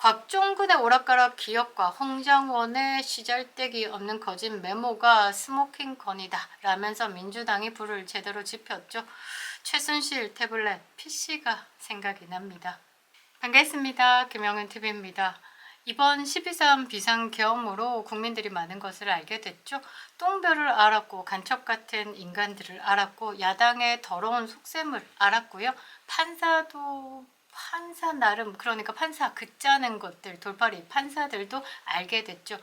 곽종근의 오락가락 기억과 홍장원의 시잘데기 없는 거짓 메모가 스모킹건이다 라면서 민주당이 불을 제대로 지폈죠. 최순실 태블릿 PC가 생각이 납니다. 반갑습니다. 김영은TV입니다. 이번 12.3 비상계엄으로 국민들이 많은 것을 알게 됐죠. 똥별을 알았고 간첩 같은 인간들을 알았고 야당의 더러운 속셈을 알았고요. 판사 나름, 그러니까 판사 그짜는 것들, 돌팔이 판사들도 알게 됐죠.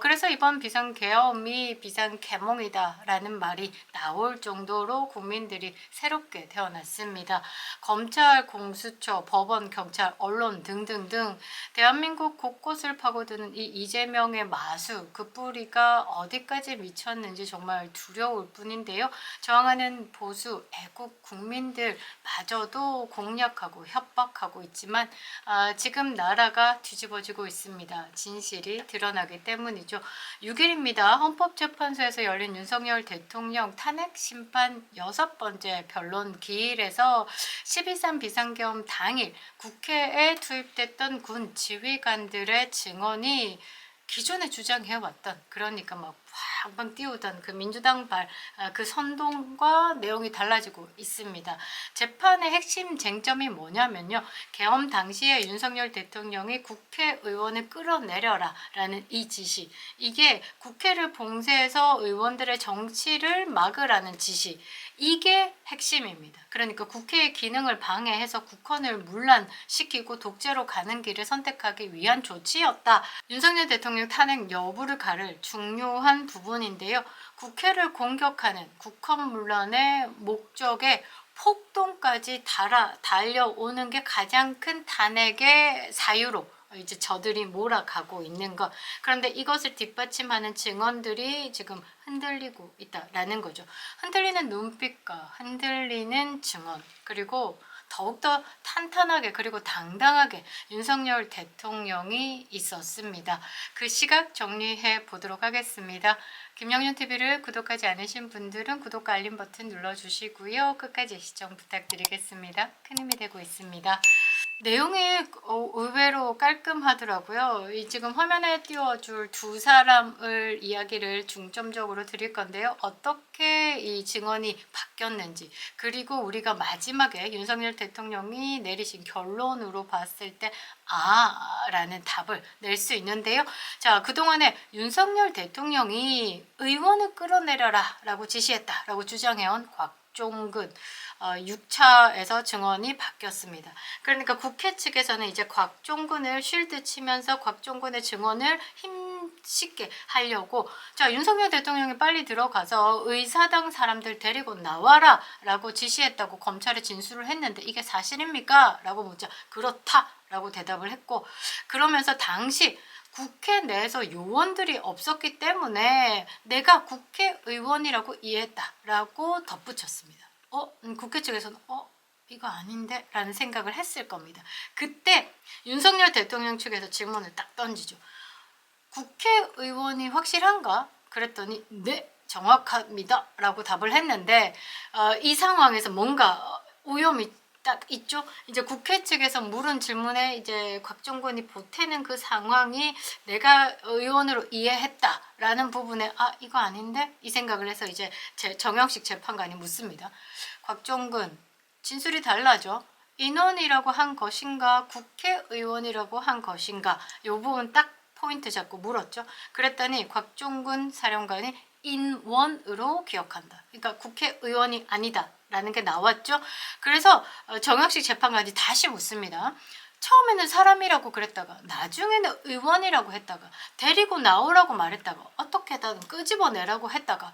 그래서 이번 비상계엄이 비상계몽이다 라는 말이 나올 정도로 국민들이 새롭게 태어났습니다. 검찰, 공수처, 법원, 경찰, 언론 등등등 대한민국 곳곳을 파고드는 이 이재명의 마수, 그 뿌리가 어디까지 미쳤는지 정말 두려울 뿐인데요. 저항하는 보수, 애국 국민들마저도 공략하고 협박하고 있지만 지금 나라가 뒤집어지고 있습니다. 진실이 드러나기 때문이죠. 6일입니다. 헌법재판소에서 열린 윤석열 대통령 탄핵 심판 6번째 변론 기일에서 12.3 비상계엄 당일 국회에 투입됐던 군 지휘관들의 증언이 기존에 주장해왔던, 그러니까 막 방방 띄우던 그 민주당 그 선동과 내용이 달라지고 있습니다. 재판의 핵심 쟁점이 뭐냐면요. 계엄 당시에 윤석열 대통령이 국회의원을 끌어내려라 라는 이 지시, 이게 국회를 봉쇄해서 의원들의 정치를 막으라는 지시, 이게 핵심입니다. 그러니까 국회의 기능을 방해해서 국헌을 문란시키고 독재로 가는 길을 선택하기 위한 조치였다. 윤석열 대통령 탄핵 여부를 가를 중요한 부분인데요. 국회를 공격하는 국헌 문란의 목적에 폭동까지 달려오는 게 가장 큰 탄핵의 사유로 이제 저들이 몰아가고 있는 것. 그런데 이것을 뒷받침하는 증언들이 지금 흔들리고 있다라는 거죠. 흔들리는 눈빛과 흔들리는 증언, 그리고 더욱더 탄탄하게 그리고 당당하게 윤석열 대통령이 있었습니다. 그 시각 정리해 보도록 하겠습니다. 김영윤TV를 구독하지 않으신 분들은 구독과 알림 버튼 눌러주시고요. 끝까지 시청 부탁드리겠습니다. 큰 힘이 되고 있습니다. 내용이 의외로 깔끔하더라고요. 지금 화면에 띄워줄 두 사람을 이야기를 중점적으로 드릴 건데요. 어떻게 이 증언이 바뀌었는지, 그리고 우리가 마지막에 윤석열 대통령이 내리신 결론으로 봤을 때 라는 답을 낼 수 있는데요. 자, 그동안에 윤석열 대통령이 의원을 끌어내려라 라고 지시했다 라고 주장해온 곽종근 6차에서 증언이 바뀌었습니다. 그러니까 국회 측에서는 이제 곽종근을 쉴드 치면서 곽종근의 증언을 힘쉽게 하려고, 자, 윤석열 대통령이 빨리 들어가서 의사당 사람들 데리고 나와라 라고 지시했다고 검찰에 진술을 했는데 이게 사실입니까? 라고 묻자 그렇다 라고 대답을 했고, 그러면서 당시 국회 내에서 요원들이 없었기 때문에 내가 국회의원이라고 이해했다라고 덧붙였습니다. 국회 측에서는 이거 아닌데? 라는 생각을 했을 겁니다. 그때 윤석열 대통령 측에서 질문을 딱 던지죠. 국회의원이 확실한가? 그랬더니 네, 정확합니다 라고 답을 했는데 이 상황에서 뭔가 오염이 딱 있죠. 이제 국회 측에서 물은 질문에 이제 곽종근이 보태는 그 상황이 내가 의원으로 이해했다라는 부분에 이거 아닌데? 이 생각을 해서 이제 정영식 재판관이 묻습니다. 곽종근, 진술이 달라져. 인원이라고 한 것인가 국회의원이라고 한 것인가, 이 부분 딱 포인트 잡고 물었죠. 그랬더니 곽종근 사령관이 인원으로 기억한다. 그러니까 국회의원이 아니다 라는 게 나왔죠. 그래서 정영식 재판관이 다시 묻습니다. 처음에는 사람이라고 그랬다가 나중에는 의원이라고 했다가 데리고 나오라고 말했다가 어떻게든 끄집어내라고 했다가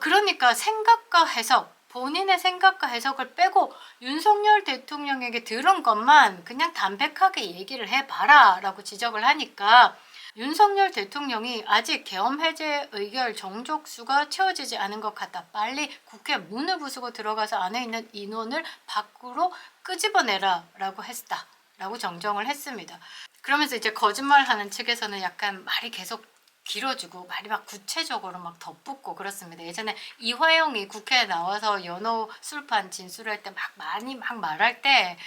그러니까 생각과 해석, 본인의 생각과 해석을 빼고 윤석열 대통령에게 들은 것만 그냥 담백하게 얘기를 해봐라 라고 지적을 하니까 윤석열 대통령이 아직 계엄 해제 의결 정족수가 채워지지 않은 것 같다. 빨리 국회 문을 부수고 들어가서 안에 있는 인원을 밖으로 끄집어내라 라고 했다 라고 정정을 했습니다. 그러면서 이제 거짓말하는 측에서는 약간 말이 계속 길어지고 말이 막 구체적으로 막 덧붙고 그렇습니다. 예전에 이화영이 국회에 나와서 연호 술판 진술할 때 막 많이 막 말할 때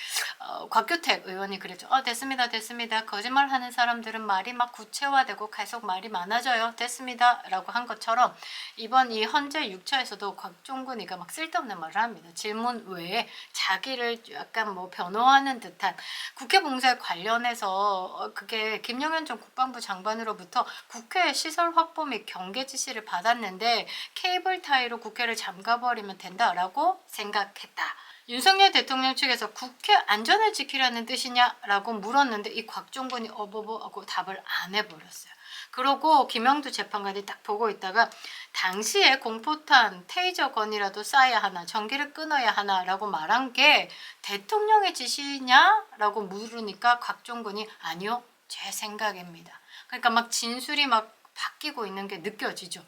곽규택 의원이 그랬죠. 됐습니다, 됐습니다. 거짓말하는 사람들은 말이 막 구체화되고 계속 말이 많아져요. 됐습니다.라고 한 것처럼 이번 이 헌재 6차에서도 곽종근이가 막 쓸데없는 말을 합니다. 질문 외에 자기를 약간 뭐 변호하는 듯한 국회 봉쇄 관련해서 그게 김영현 전 국방부 장관으로부터 국회 시설 확보 및 경계 지시를 받았는데 케이블 타이로 국회를 잠가버리면 된다라고 생각했다. 윤석열 대통령 측에서 국회 안전을 지키라는 뜻이냐라고 물었는데 이 곽종근이 어버버하고 답을 안 해버렸어요. 그러고 김영두 재판관이 딱 보고 있다가 당시에 공포탄 테이저건이라도 쏴야 하나 전기를 끊어야 하나 라고 말한 게 대통령의 지시냐라고 물으니까 곽종근이 아니요 제 생각입니다. 그러니까 막 진술이 막 바뀌고 있는 게 느껴지죠.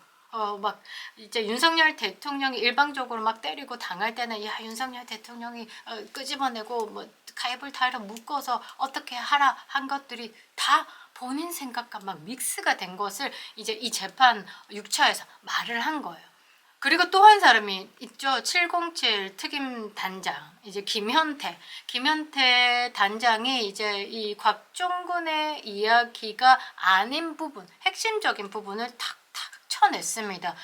막 이제 윤석열 대통령이 일방적으로 막 때리고 당할 때는 야 윤석열 대통령이 끄집어내고 뭐 가입을 타이로 묶어서 어떻게 하라 한 것들이 다 본인 생각과 막 믹스가 된 것을 이제 이 재판 6차에서 말을 한 거예요. 그리고 또 한 사람이 있죠. 707 특임 단장 이제 김현태 단장이 이제 이 곽종근의 이야기가 아닌 부분, 핵심적인 부분을 탁탁 쳐냈습니다.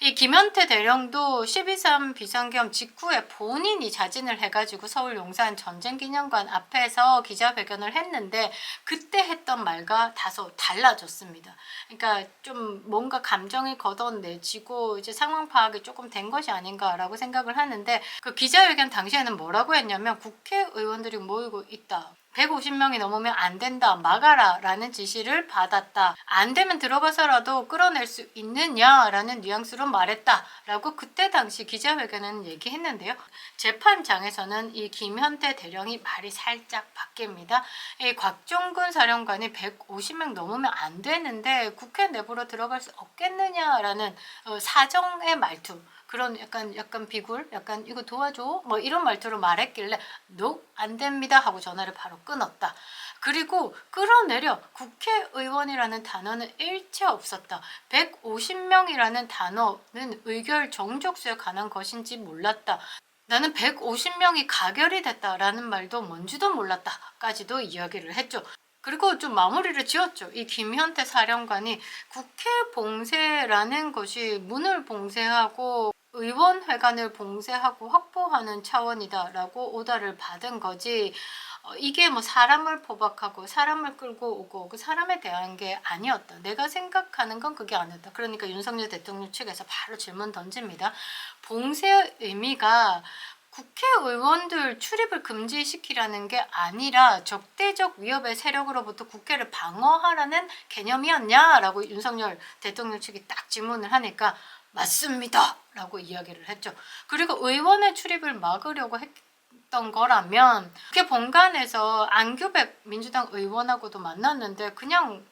이 김현태 대령도 12.3 비상계엄 직후에 본인이 자진을 해가지고 서울 용산 전쟁기념관 앞에서 기자회견을 했는데 그때 했던 말과 다소 달라졌습니다. 그러니까 좀 뭔가 감정이 걷어내지고 이제 상황 파악이 조금 된 것이 아닌가라고 생각을 하는데 그 기자회견 당시에는 뭐라고 했냐면 국회의원들이 모이고 있다. 150명이 넘으면 안 된다. 막아라. 라는 지시를 받았다. 안 되면 들어가서라도 끌어낼 수 있느냐라는 뉘앙스로 말했다. 라고 그때 당시 기자회견은 얘기했는데요. 재판장에서는 이 김현태 대령이 말이 살짝 바뀝니다. 이 곽종근 사령관이 150명 넘으면 안 되는데 국회 내부로 들어갈 수 없겠느냐라는 사정의 말투. 그런 약간 비굴, 약간 이거 도와줘, 뭐 이런 말투로 말했길래 no, 안 됩니다 하고 전화를 바로 끊었다. 그리고 끌어내려 국회의원이라는 단어는 일체 없었다. 150명이라는 단어는 의결 정족수에 관한 것인지 몰랐다. 나는 150명이 가결이 됐다라는 말도 뭔지도 몰랐다까지도 이야기를 했죠. 그리고 좀 마무리를 지었죠. 이 김현태 사령관이 국회 봉쇄라는 것이 문을 봉쇄하고 의원회관을 봉쇄하고 확보하는 차원이다라고 오다를 받은 거지 이게 뭐 사람을 포박하고 사람을 끌고 오고 그 사람에 대한 게 아니었다. 내가 생각하는 건 그게 아니었다. 그러니까 윤석열 대통령 측에서 바로 질문 던집니다. 봉쇄의 의미가 국회의원들 출입을 금지시키라는 게 아니라 적대적 위협의 세력으로부터 국회를 방어하라는 개념이었냐라고 윤석열 대통령 측이 딱 질문을 하니까 맞습니다 라고 이야기를 했죠. 그리고 의원의 출입을 막으려고 했던 거라면 국회 본관에서 안규백 민주당 의원하고도 만났는데 그냥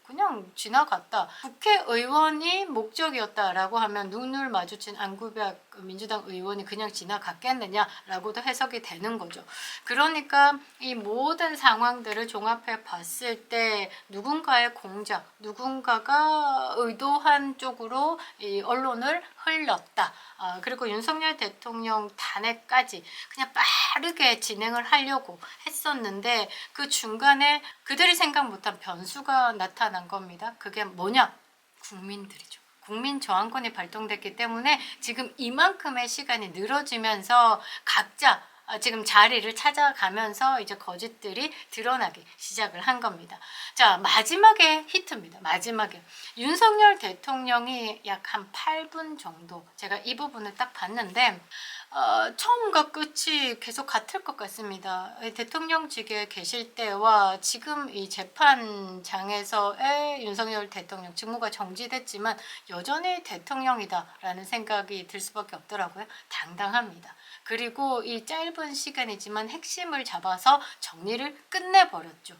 지나갔다. 국회의원이 목적이었다라고 하면 눈을 마주친 안규백 민주당 의원이 그냥 지나갔겠느냐라고도 해석이 되는 거죠. 그러니까 이 모든 상황들을 종합해 봤을 때 누군가의 공작, 누군가가 의도한 쪽으로 이 언론을 흘렸다. 그리고 윤석열 대통령 탄핵까지 그냥 빠르게 진행을 하려고 했었는데 그 중간에 그들이 생각 못한 변수가 나타난 겁니다. 그게 뭐냐? 국민들이죠. 국민 저항권이 발동됐기 때문에 지금 이만큼의 시간이 늘어지면서 각자 지금 자리를 찾아가면서 이제 거짓들이 드러나기 시작을 한 겁니다. 자, 마지막에 히트입니다. 마지막에 윤석열 대통령이 약 한 8분 정도 제가 이 부분을 딱 봤는데 처음과 끝이 계속 같을 것 같습니다. 대통령직에 계실 때와 지금 이 재판장에서의 윤석열 대통령 직무가 정지됐지만 여전히 대통령이다라는 생각이 들 수밖에 없더라고요. 당당합니다. 그리고 이 짧은 시간이지만 핵심을 잡아서 정리를 끝내버렸죠.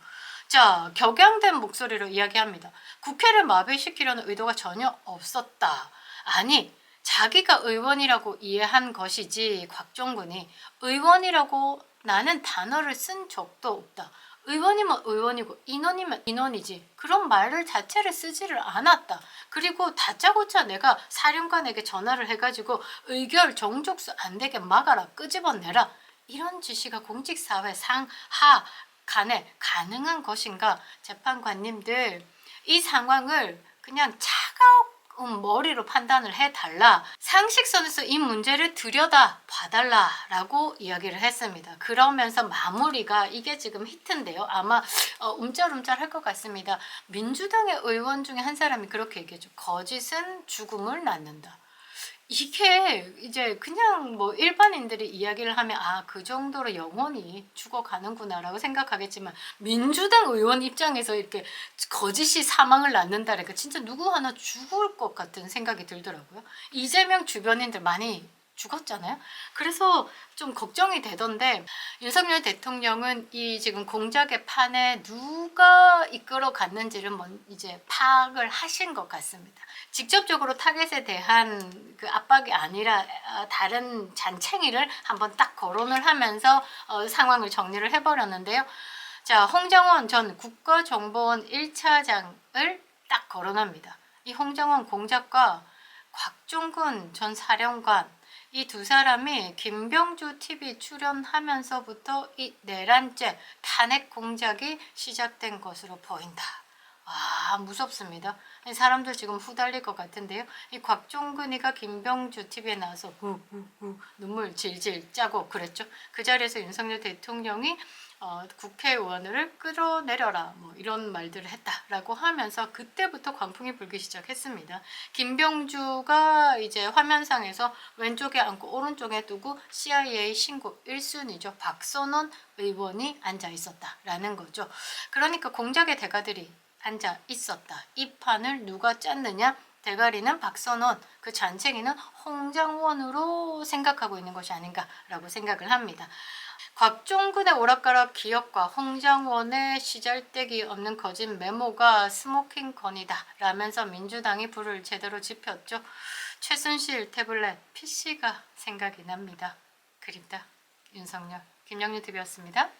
자, 격양된 목소리로 이야기합니다. 국회를 마비시키려는 의도가 전혀 없었다. 아니, 자기가 의원이라고 이해한 것이지 곽종근이 의원이라고 나는 단어를 쓴 적도 없다. 의원이면 의원이고 인원이면 인원이지 그런 말을 자체를 쓰지를 않았다. 그리고 다짜고짜 내가 사령관에게 전화를 해가지고 의결 정족수 안 되게 막아라, 끄집어내라, 이런 지시가 공직사회 상하 간에 가능한 것인가? 재판관님들, 이 상황을 그냥 차가운 머리로 판단을 해달라, 상식선에서 이 문제를 들여다 봐달라라고 이야기를 했습니다. 그러면서 마무리가, 이게 지금 히트인데요, 아마 움짤움짤 할 것 같습니다. 민주당의 의원 중에 한 사람이 그렇게 얘기했죠. 거짓은 죽음을 낳는다. 이게 이제 그냥 뭐 일반인들이 이야기를 하면 그 정도로 영원히 죽어가는구나라고 생각하겠지만, 민주당 의원 입장에서 이렇게 거짓이 사망을 낳는다니까 진짜 누구 하나 죽을 것 같은 생각이 들더라고요. 이재명 주변인들 많이 죽었잖아요. 그래서 좀 걱정이 되던데, 윤석열 대통령은 이 지금 공작의 판에 누가 이끌어 갔는지를 이제 파악을 하신 것 같습니다. 직접적으로 타겟에 대한 그 압박이 아니라 다른 잔챙이를 한번 딱 거론을 하면서 상황을 정리를 해버렸는데요. 자, 홍정원 전 국가정보원 1차장을 딱 거론합니다. 이 홍정원 공작과 곽종근 전 사령관, 이 두 사람이 김병주 TV 출연하면서부터 이 내란죄 탄핵 공작이 시작된 것으로 보인다. 무섭습니다. 사람들 지금 후달릴 것 같은데요. 이 곽종근이가 김병주 TV에 나와서 후후후 눈물 질질 짜고 그랬죠. 그 자리에서 윤석열 대통령이 국회의원을 끌어내려라, 뭐 이런 말들을 했다라고 하면서 그때부터 광풍이 불기 시작했습니다. 김병주가 이제 화면상에서 왼쪽에 앉고 오른쪽에 두고 CIA 신고 1순위죠. 박선원 의원이 앉아 있었다라는 거죠. 그러니까 공작의 대가들이 앉아 있었다. 이 판을 누가 짰느냐? 대가리는 박선원, 그 잔챙이는 홍장원으로 생각하고 있는 것이 아닌가라고 생각을 합니다. 곽종근의 오락가락 기억과 홍장원의 시잘데기 없는 거짓 메모가 스모킹건이다 라면서 민주당이 불을 제대로 지폈죠. 최순실 태블릿 PC가 생각이 납니다. 그립다. 윤석열, 김영윤 TV였습니다.